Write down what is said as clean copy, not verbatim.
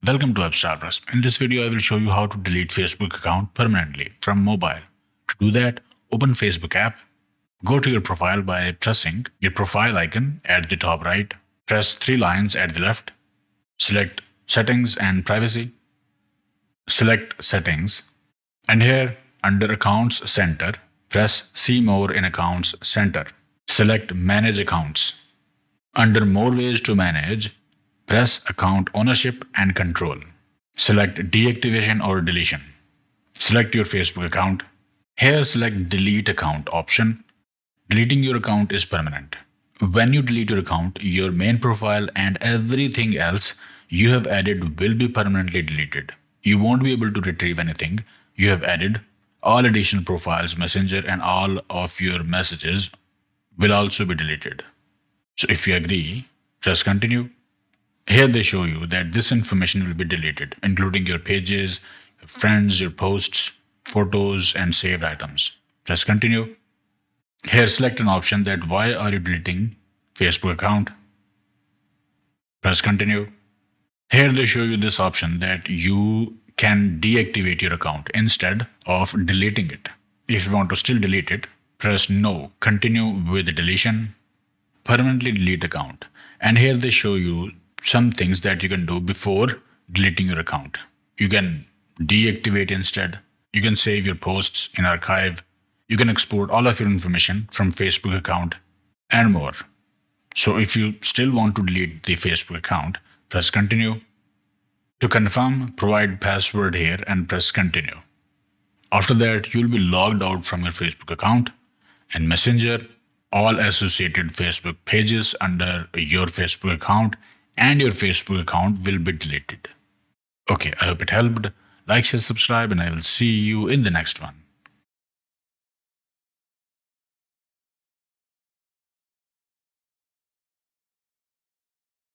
Welcome to AppStarBrush. In this video, I will show you how to delete Facebook account permanently from mobile. To do that, open Facebook app, go to your profile by pressing your profile icon at the top right, press three lines at the left, select Settings and Privacy, select Settings, and here under Accounts Center, press See More in Accounts Center. Select Manage Accounts. Under More Ways to Manage, press Account Ownership and Control. Select Deactivation or Deletion. Select your Facebook account. Here select Delete Account option. Deleting your account is permanent. When you delete your account, your main profile and everything else you have added will be permanently deleted. You won't be able to retrieve anything you have added. All additional profiles, Messenger, and all of your messages will also be deleted. So if you agree, press Continue. Here they show you that this information will be deleted, including your pages, your friends, your posts, photos, and saved items. Press Continue. Here select an option that why are you deleting Facebook account. Press Continue. Here they show you this option that you can deactivate your account instead of deleting it. If you want to still delete it, press No. Continue with the deletion. Permanently delete account. And here they show you some things that you can do before deleting your account. You can deactivate instead. You can save your posts in archive. You can export all of your information from Facebook account and more. So if you still want to delete the Facebook account, press Continue. To confirm, provide password here and press Continue. After that, you'll be logged out from your Facebook account and Messenger, all associated Facebook pages under your Facebook account and your Facebook account will be deleted. Okay, I hope it helped. Like, share, subscribe, and I will see you in the next one.